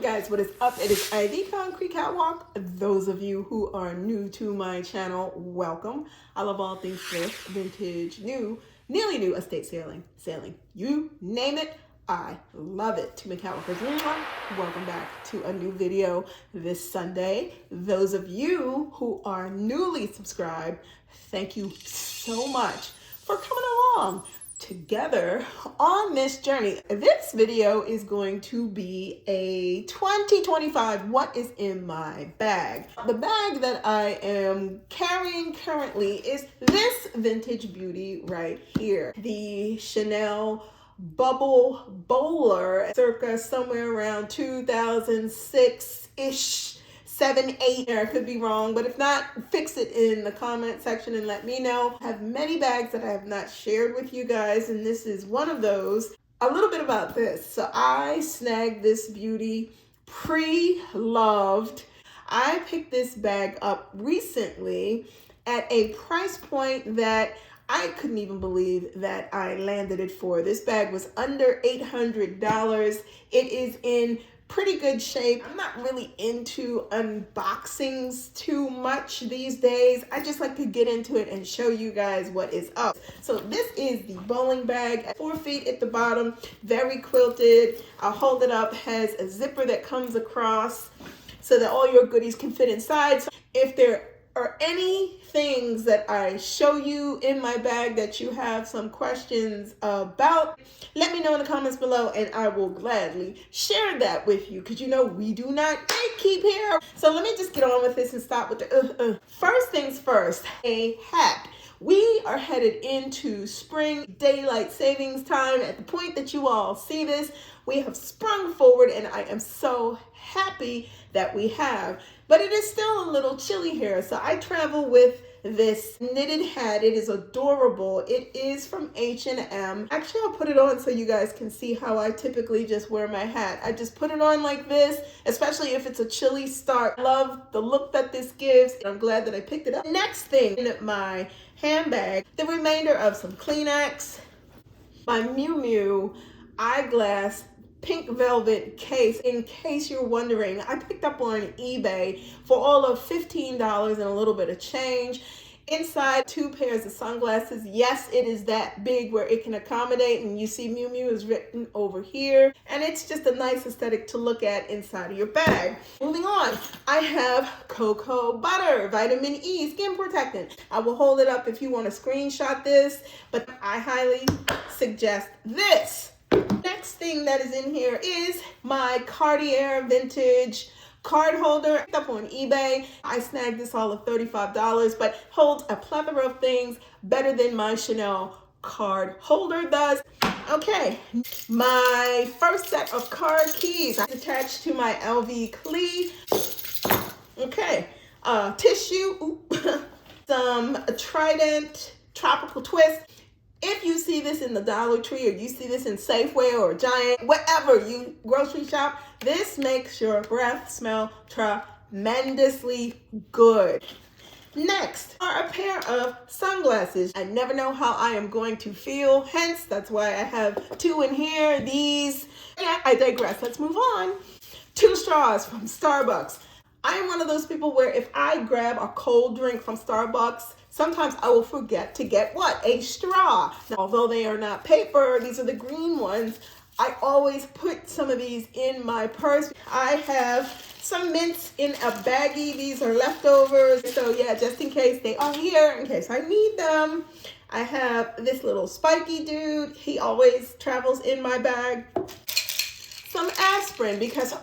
Guys, what is up? It is Ivy Concrete Catwalk. Those of you who are new to my channel, welcome. I love all things thrift, vintage, new, nearly new, estate sailing, you name it, I love it. To my catwalkers, welcome back to a new video this Sunday. Those of you who are newly subscribed, thank you so much for coming along together on this journey. This video is going to be a 2025 what is in my bag. The bag that I am carrying currently is this vintage beauty right here, the Chanel Bubble Bowler, circa somewhere around 2006-ish, 7, 8, I could be wrong, but if not, fix it in the comment section and let me know. I have many bags that I have not shared with you guys, and this is one of those. A little bit about this. So I snagged this beauty pre-loved. I picked this bag up recently at a price point that I couldn't even believe that I landed it for. This bag was under $800. It is in pretty good shape. I'm not really into unboxings too much these days. I just like to get into it and show you guys what is up. So this is the bowling bag, 4 feet at the bottom, very quilted. I'll hold it up, has a zipper that comes across so that all your goodies can fit inside. So if there are any things that I show you in my bag that you have some questions about, let me know in the comments below and I will gladly share that with you, because you know we do not keep here. So let me just get on with this and stop with the First things first, a hat. We are headed into spring daylight savings time. At the point that you all see this, we have sprung forward and I am so happy that we have. But it is still a little chilly here, so I travel with this knitted hat. It is adorable. It is from H&M. Actually, I'll put it on so you guys can see how I typically just wear my hat. I just put it on like this, especially if it's a chilly start. I love the look that this gives. I'm glad that I picked it up. Next thing in my handbag, the remainder of some Kleenex, my Miu Miu eyeglass pink velvet case. In case you're wondering, I picked up on eBay for all of $15 and a little bit of change. Inside, 2 pairs of sunglasses. Yes, it is that big where it can accommodate, and you see Miu Miu is written over here, and it's just a nice aesthetic to look at inside of your bag. Moving on, I have cocoa butter, vitamin E, skin protectant. I will hold it up if you want to screenshot this, but I highly suggest this. Next thing that is in here is my Cartier Vintage card holder. I picked up on eBay. I snagged this all of $35, but holds a plethora of things better than my Chanel card holder does. Okay, my first set of card keys attached to my LV Clee. Okay, tissue, some Trident tropical twist. If you see this in the Dollar Tree or you see this in Safeway or Giant, wherever you grocery shop, this makes your breath smell tremendously good. Next are a pair of sunglasses. I never know how I am going to feel, hence that's why I have 2 in here. These, yeah, I digress. Let's move on. 2 straws from Starbucks. I am one of those people where if I grab a cold drink from Starbucks, sometimes I will forget to get what? A straw. Now, although they are not paper, these are the green ones, I always put some of these in my purse. I have some mints in a baggie. These are leftovers. So yeah, just in case they are here, in case I need them. I have this little spiky dude. He always travels in my bag. Some aspirin, because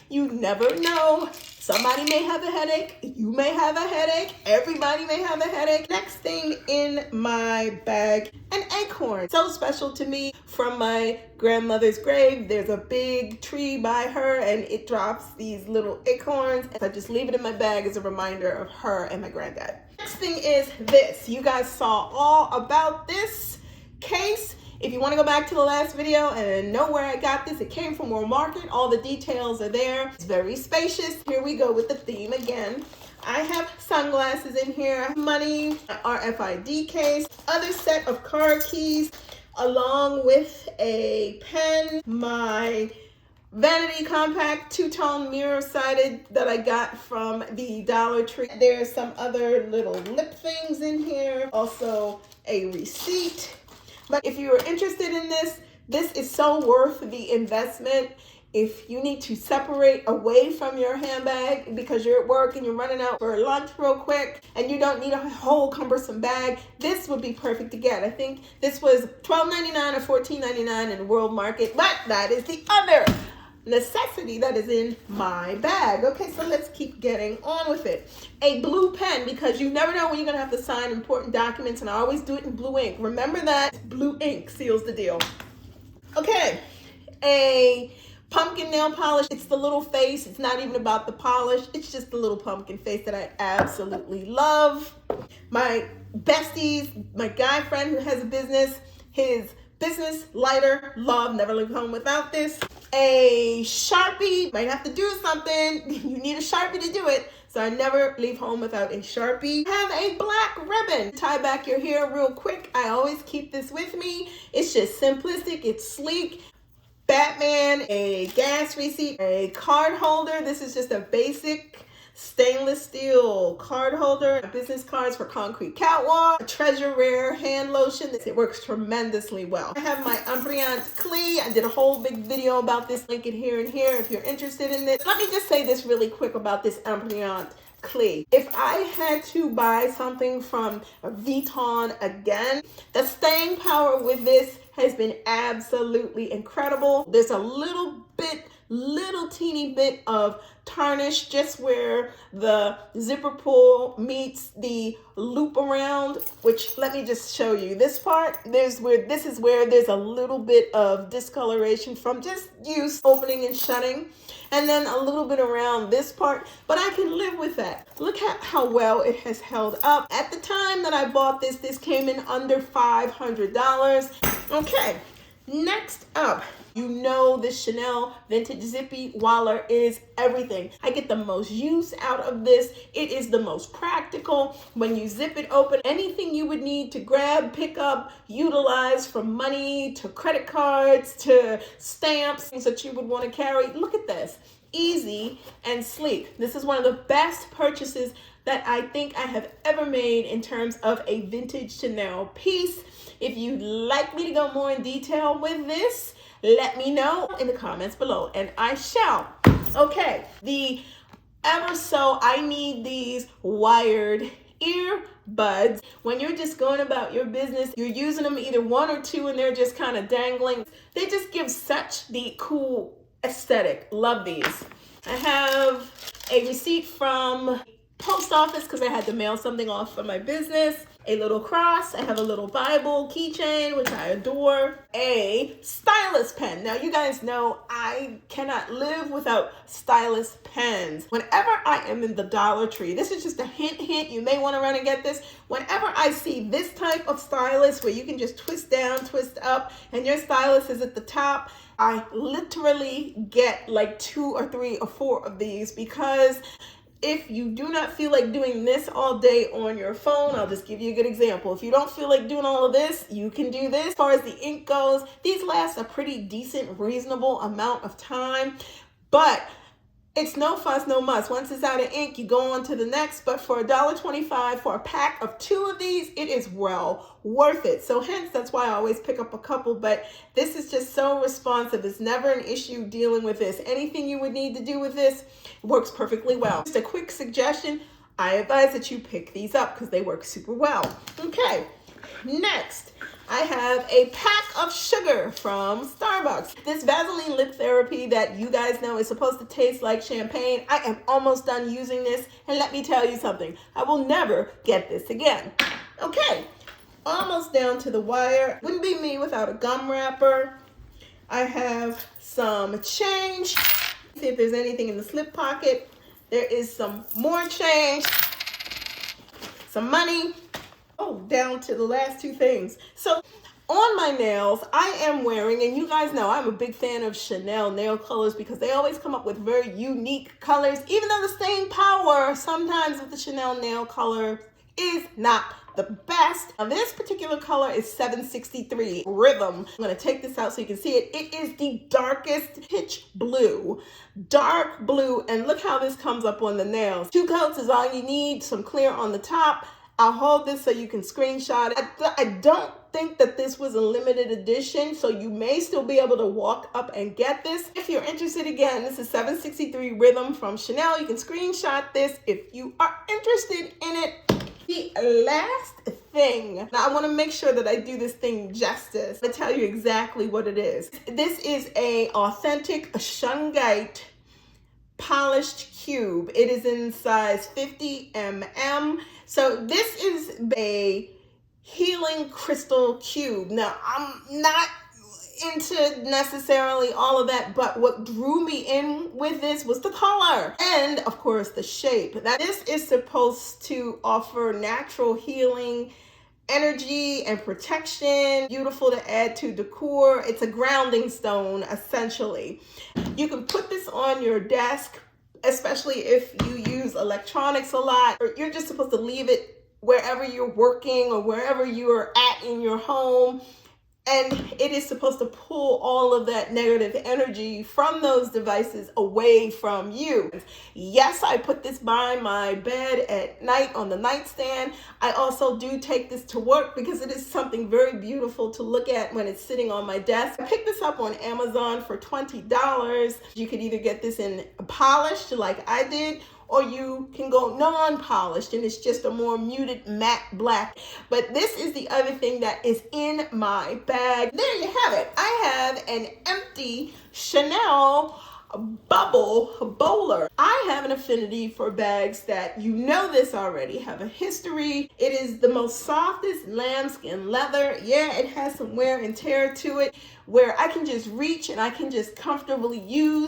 you never know. Somebody may have a headache, you may have a headache, everybody may have a headache. Next thing in my bag, an acorn. So special to me, from my grandmother's grave. There's a big tree by her and it drops these little acorns. I just leave it in my bag as a reminder of her and my granddad. Next thing is this. You guys saw all about this case. If you want to go back to the last video and know where I got this, it came from World Market. All the details are there. It's very spacious. Here we go with the theme again. I have sunglasses in here, money, RFID case, other set of car keys, along with a pen, my vanity compact two-tone mirror-sided that I got from the Dollar Tree. There's some other little lip things in here. Also a receipt. But if you are interested in this, this is so worth the investment. If you need to separate away from your handbag because you're at work and you're running out for lunch real quick and you don't need a whole cumbersome bag, this would be perfect to get. I think this was $12.99 or $14.99 in the world market, but that is the other necessity that is in my bag. Okay, so let's keep getting on with it. A blue pen, because you never know when you're gonna have to sign important documents, and I always do it in blue ink. Remember that blue ink seals the deal. Okay, a pumpkin nail polish. It's the little face. It's not even about the polish. It's just the little pumpkin face that I absolutely love. My besties, my guy friend who has a business, his business lighter, love, never leave home without this. A Sharpie, might have to do something. You need a Sharpie to do it. So I never leave home without a Sharpie. Have a black ribbon. Tie back your hair real quick. I always keep this with me. It's just simplistic, it's sleek. Batman, a gas receipt, a card holder. This is just a basic stainless steel card holder. Business cards for concrete catwalk. A Treasure Rare hand lotion. It works tremendously well. I have my Empreinte Clee. I did a whole big video about this. Link it here and here if you're interested in this. Let me just say this really quick about this Empreinte Clee. If I had to buy something from Vuitton again, the staying power with this has been absolutely incredible. There's a little teeny bit of tarnish just where the zipper pull meets the loop around, which let me just show you this part. This is where there's a little bit of discoloration from just use opening and shutting, and then a little bit around this part, but I can live with that. Look at how well it has held up. At the time that I bought this, this came in under $500. Okay, next up, you know the Chanel Vintage Zippy Wallet is everything. I get the most use out of this. It is the most practical. When you zip it open, anything you would need to grab, pick up, utilize, from money to credit cards to stamps, things that you would want to carry. Look at this. Easy and sleek. This is one of the best purchases that I think I have ever made in terms of a vintage Chanel piece. If you'd like me to go more in detail with this, let me know in the comments below, and I shall. Okay, the I need these wired earbuds. When you're just going about your business, you're using them either one or two and they're just kind of dangling. They just give such the cool aesthetic. Love these. I have a receipt from post office because I had to mail something off for my business. A little cross. I have a little Bible keychain, which I adore. A stylus pen. Now you guys know I cannot live without stylus pens. Whenever I am in the Dollar Tree, this is just a hint, you may want to run and get this. Whenever I see this type of stylus where you can just twist down, twist up, and your stylus is at the top, I literally get like 2 or 3 or 4 of these, because if you do not feel like doing this all day on your phone, I'll just give you a good example. If you don't feel like doing all of this, you can do this. As far as the ink goes, these last a pretty decent, reasonable amount of time, but it's no fuss, no muss. Once it's out of ink, you go on to the next. But for $1.25 for a pack of 2 of these, it is well worth it. So hence, that's why I always pick up a couple. But this is just so responsive. It's never an issue dealing with this. Anything you would need to do with this works perfectly well. Just a quick suggestion, I advise that you pick these up because they work super well. Okay, next, I have a pack of sugar from Starbucks. This Vaseline lip therapy that you guys know is supposed to taste like champagne. I am almost done using this, and let me tell you something. I will never get this again. Okay, almost down to the wire. Wouldn't be me without a gum wrapper. I have some change. See if there's anything in the slip pocket. There is some more change, some money. Oh, down to the last 2 things. So on my nails, I am wearing, and you guys know I'm a big fan of Chanel nail colors because they always come up with very unique colors, even though the staying power sometimes with the Chanel nail color is not the best. Now this particular color is 763 Rhythm. I'm gonna take this out so you can see it. It is the darkest pitch blue, dark blue, and look how this comes up on the nails. 2 coats is all you need, some clear on the top. I'll hold this so you can screenshot it. I don't think that this was a limited edition, so you may still be able to walk up and get this. If you're interested, again, this is 763 Rhythm from Chanel. You can screenshot this if you are interested in it. The last thing, now I want to make sure that I do this thing justice. I'll tell you exactly what it is. This is a authentic shungite polished cube. It is in size 50 mm. So this is a healing crystal cube. Now I'm not into necessarily all of that, but what drew me in with this was the color and of course the shape. Now this is supposed to offer natural healing energy and protection, beautiful to add to decor. It's a grounding stone essentially. You can put this on your desk, especially if you use electronics a lot, or you're just supposed to leave it wherever you're working or wherever you're at in your home. And it is supposed to pull all of that negative energy from those devices away from you. Yes, I put this by my bed at night on the nightstand. I also do take this to work because it is something very beautiful to look at when it's sitting on my desk. I picked this up on Amazon for $20. You could either get this in polished like I did, or you can go non-polished and it's just a more muted matte black. But this is the other thing that is in my bag. There you have it. I have an empty Chanel bubble bowler. I have an affinity for bags that, you know this already, have a history. It is the most softest lambskin leather. Yeah, it has some wear and tear to it, where I can just reach and I can just comfortably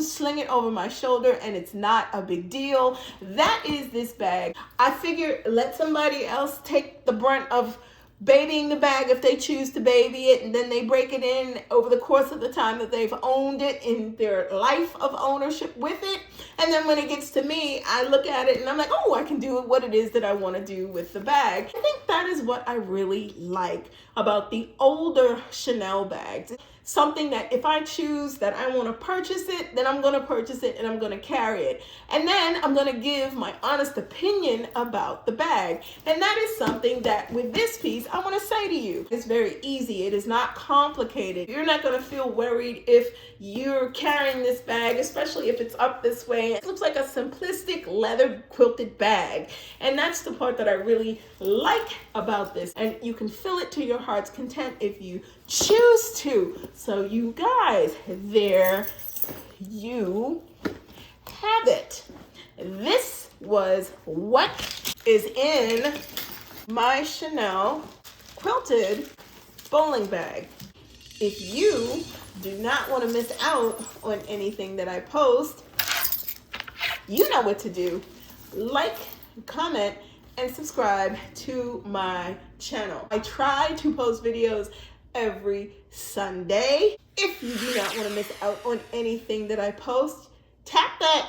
sling it over my shoulder, and it's not a big deal. That is this bag. I figure let somebody else take the brunt of babying the bag if they choose to baby it, and then they break it in over the course of the time that they've owned it in their life of ownership with it. And then when it gets to me, I look at it and I'm like, oh, I can do what it is that I want to do with the bag. I think that is what I really like about the older Chanel bags. Something that if I choose that I want to purchase it, then I'm going to purchase it and I'm going to carry it. And then I'm going to give my honest opinion about the bag. And that is something that with this piece, I want to say to you, it's very easy. It is not complicated. You're not going to feel worried if you're carrying this bag, especially if it's up this way. It looks like a simplistic leather quilted bag. And that's the part that I really like about this. And you can fill it to your heart's content if you choose to. So you guys, there you have it. This was what is in my Chanel quilted bowling bag. If you do not want to miss out on anything that I post, you know what to do. Like, comment, and subscribe to my channel. I try to post videos every Sunday. If you do not want to miss out on anything that I post, tap that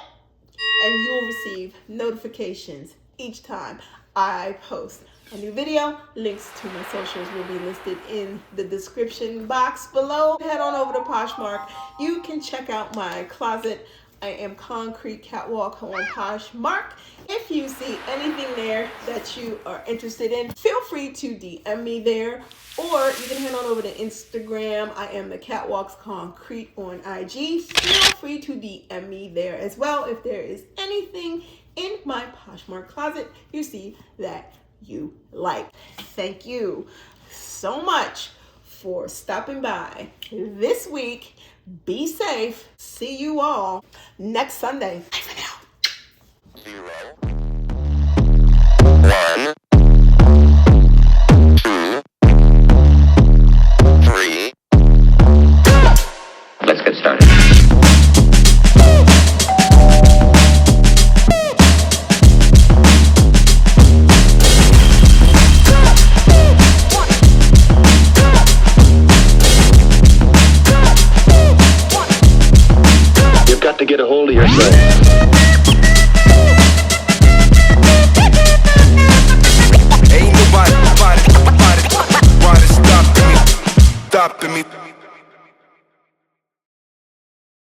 and you will receive notifications each time I post a new video. Links to my socials will be listed in the description box below. Head on over to Poshmark. You can check out my closet. I am Concrete Catwalk on Poshmark. If you see anything there that you are interested in, feel free to DM me there, or you can head on over to Instagram. I am the Catwalks Concrete on IG. Feel free to DM me there as well if there is anything in my Poshmark closet you see that you like. Thank you so much for stopping by this week. Be safe. See you all next Sunday. Bye for now. 0, 1, 2, 3. Let's get started. You've got to get a hold of yourself. Ain't nobody up to me.